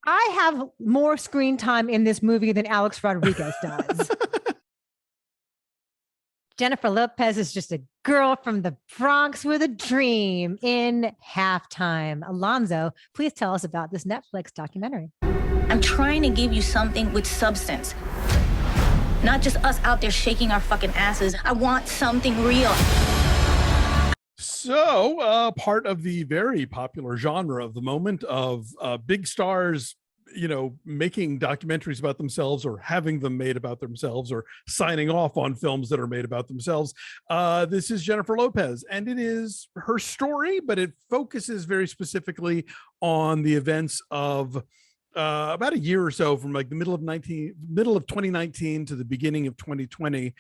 I have more screen time in this movie than Alex Rodriguez does. Jennifer Lopez is just a girl from the Bronx with a dream in Halftime. Alonso, please tell us about this Netflix documentary. I'm trying to give you something with substance. Not just us out there shaking our fucking asses. I want something real. So, part of the very popular genre of the moment of big stars, making documentaries about themselves or having them made about themselves or signing off on films that are made about themselves. This is Jennifer Lopez, and it is her story, but it focuses very specifically on the events of about a year or so, from like the middle of 2019 to the beginning of 2020,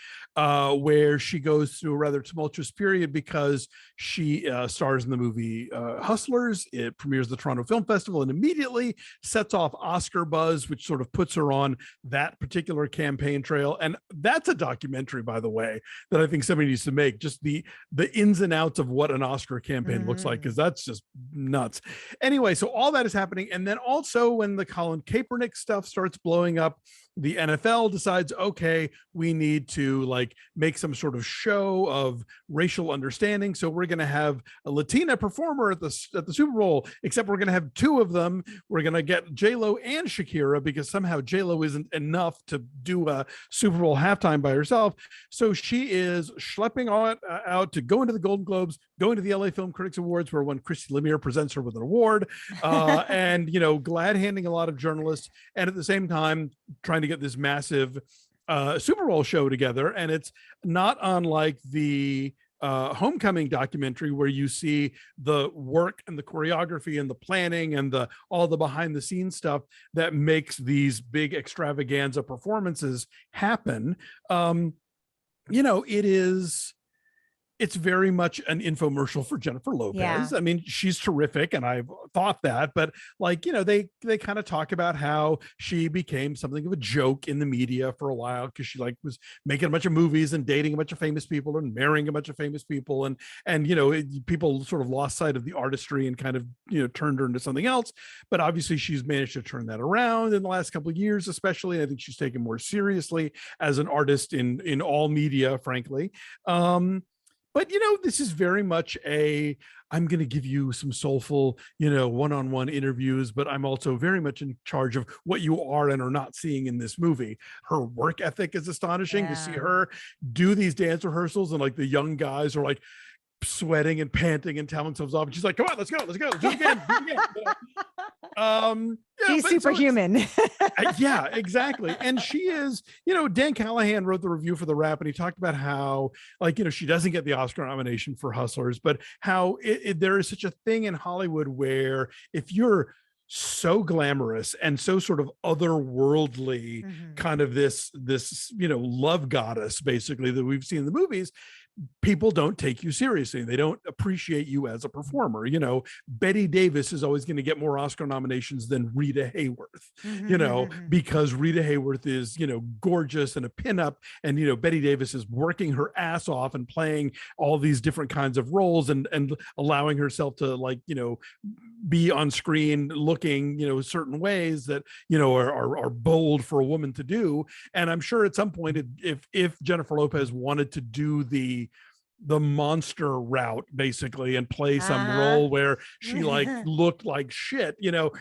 where she goes through a rather tumultuous period because she stars in the movie Hustlers. It premieres the Toronto Film Festival and immediately sets off Oscar buzz, which sort of puts her on that particular campaign trail. And that's a documentary, by the way, that I think somebody needs to make, just the ins and outs of what an Oscar campaign looks like, because that's just nuts. Anyway, so all that is happening. And then also when the Colin Kaepernick stuff starts blowing up, the NFL decides, okay, we need to like make some sort of show of racial understanding. So we're going to have a Latina performer at the Super Bowl, except we're going to have two of them. We're going to get J-Lo and Shakira because somehow J-Lo isn't enough to do a Super Bowl halftime by herself. So she is schlepping out to go into the Golden Globes, go into the LA Film Critics Awards, where when Christy Lemire presents her with an award, and, glad handing a lot of journalists, and at the same time, trying to get this massive Super Bowl show together. And it's not unlike the Homecoming documentary, where you see the work and the choreography and the planning and all the behind the scenes stuff that makes these big extravaganza performances happen. It's very much an infomercial for Jennifer Lopez. Yeah. I mean, she's terrific, and I've thought that, but they kind of talk about how she became something of a joke in the media for a while because she was making a bunch of movies and dating a bunch of famous people and marrying a bunch of famous people, and people sort of lost sight of the artistry and kind of turned her into something else. But obviously, she's managed to turn that around in the last couple of years, especially. I think she's taken more seriously as an artist in all media, frankly. But, this is very much I'm going to give you some soulful, one-on-one interviews, but I'm also very much in charge of what you are and are not seeing in this movie. Her work ethic is astonishing to see her do these dance rehearsals, and like the young guys are like sweating and panting and telling themselves off. And she's like, come on, let's go. Do it again. She's superhuman. Yeah, exactly. And she is, Dan Callahan wrote the review for The Wrap, and he talked about how, she doesn't get the Oscar nomination for Hustlers, but how there is such a thing in Hollywood where if you're so glamorous and so sort of otherworldly, kind of this love goddess, basically, that we've seen in the movies, people don't take you seriously. They don't appreciate you as a performer. Bette Davis is always going to get more Oscar nominations than Rita Hayworth, because Rita Hayworth is, gorgeous and a pinup, and, Bette Davis is working her ass off and playing all these different kinds of roles and allowing herself to be on screen looking, certain ways that, are bold for a woman to do. And I'm sure at some point, if Jennifer Lopez wanted to do the monster route, basically, and play some role where she looked like shit,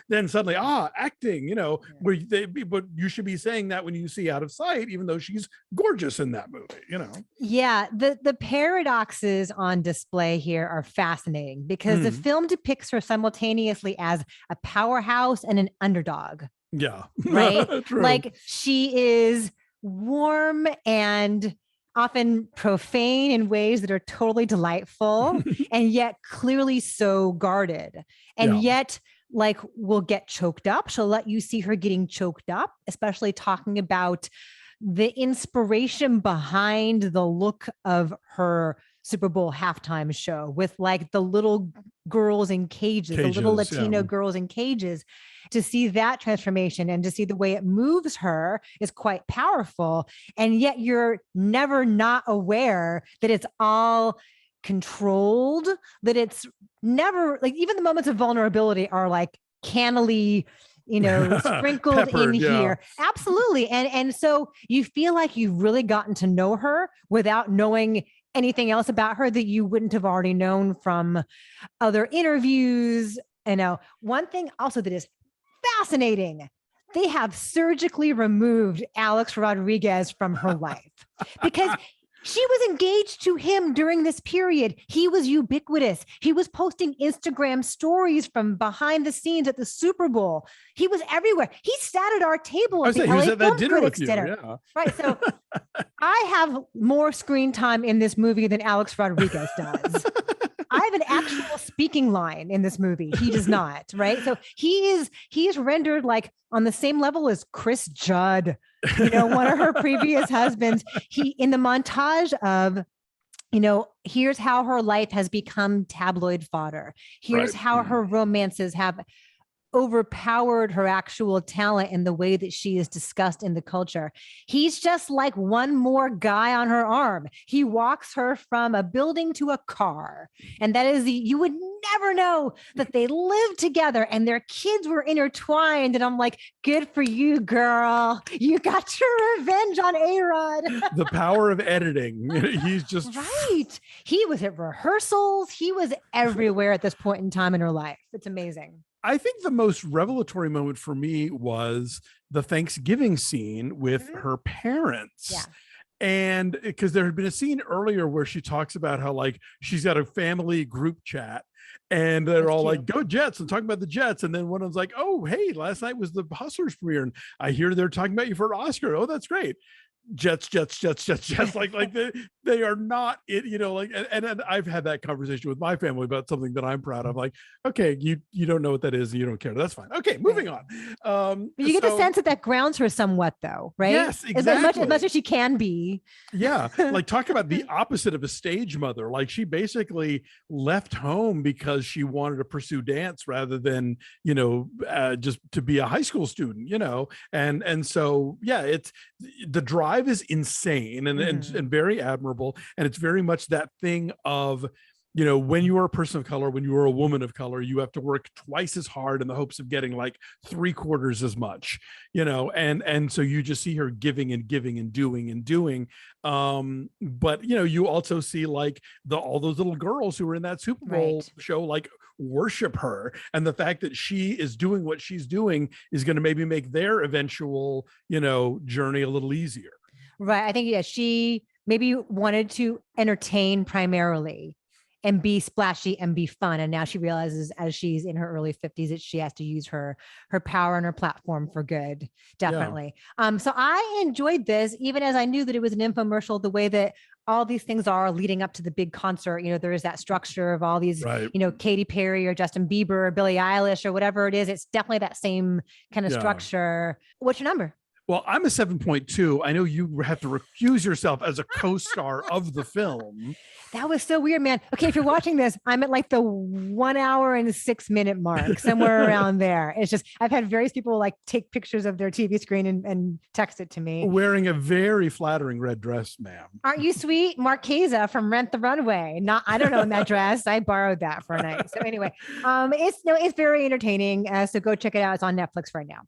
then suddenly acting, but you should be saying that when you see Out of Sight, even though she's gorgeous in that movie. Yeah, the paradoxes on display here are fascinating because the film depicts her simultaneously as a powerhouse and an underdog. Yeah. Right. Like she is warm and often profane in ways that are totally delightful and yet clearly so guarded, and yet will get choked up. She'll let you see her getting choked up, especially talking about the inspiration behind the look of her Super Bowl halftime show with the little girls in cages, the little Latino girls in cages. To see that transformation and to see the way it moves her is quite powerful. And yet you're never not aware that it's all controlled, that it's never even the moments of vulnerability are cannily sprinkled Peppered, in here. Absolutely. And so you feel like you've really gotten to know her without knowing anything else about her that you wouldn't have already known from other interviews. One thing also that is fascinating, they have surgically removed Alex Rodriguez from her life because she was engaged to him during this period. He was ubiquitous. He was posting Instagram stories from behind the scenes at the Super Bowl. He was everywhere. He sat at our table at the LA Film Critics dinner. Yeah. Right. So I have more screen time in this movie than Alex Rodriguez does. I have an actual speaking line in this movie. He does not, right? So he is rendered like on the same level as Chris Judd, one of her previous husbands. He, in the montage of, here's how her life has become tabloid fodder. Here's how her romances have overpowered her actual talent in the way that she is discussed in the culture. He's just like one more guy on her arm. He walks her from a building to a car. And that is you would never know that they lived together and their kids were intertwined. And I'm like, good for you, girl. You got your revenge on A-Rod. The power of editing. He's just right. He was at rehearsals. He was everywhere at this point in time in her life. It's amazing. I think the most revelatory moment for me was the Thanksgiving scene with her parents. Yeah. And because there had been a scene earlier where she talks about how like she's got a family group chat and they're all like, go Jets, and talking about the Jets. And then one of them's like, oh, hey, last night was the Hustlers premiere. And I hear they're talking about you for an Oscar. Oh, that's great. Jets, like they are not it, and I've had that conversation with my family about something that I'm proud of. Like, okay, you don't know what that is, and you don't care. That's fine. Okay, moving on. But you get the sense that grounds her somewhat, though, right? Yes, exactly. As much as she can be. Yeah, like talk about the opposite of a stage mother. Like she basically left home because she wanted to pursue dance rather than just to be a high school student. And so yeah, it's the drive is insane and very admirable. And it's very much that thing of, when you are a person of color, when you are a woman of color, you have to work twice as hard in the hopes of getting like 3/4 as much, and so you just see her giving and giving and doing. But you also see like all those little girls who were in that Super Bowl show, like worship her. And the fact that she is doing what she's doing is going to maybe make their eventual, journey a little easier. Right. I think, she maybe wanted to entertain primarily and be splashy and be fun. And now she realizes as she's in her early 50s that she has to use her power and her platform for good. Definitely. Yeah. So I enjoyed this, even as I knew that it was an infomercial, the way that all these things are leading up to the big concert. There is that structure of all these, Katy Perry or Justin Bieber or Billie Eilish or whatever it is. It's definitely that same kind of structure. What's your number? Well, I'm a 7.2. I know you have to recuse yourself as a co-star of the film. That was so weird, man. Okay, if you're watching this, I'm at like the 1 hour and 6 minute mark, somewhere around there. It's just, I've had various people like take pictures of their TV screen and text it to me. Wearing a very flattering red dress, ma'am. Aren't you sweet? Marquesa from Rent the Runway. I don't own that dress. I borrowed that for a night. So anyway, it's very entertaining. So go check it out. It's on Netflix right now.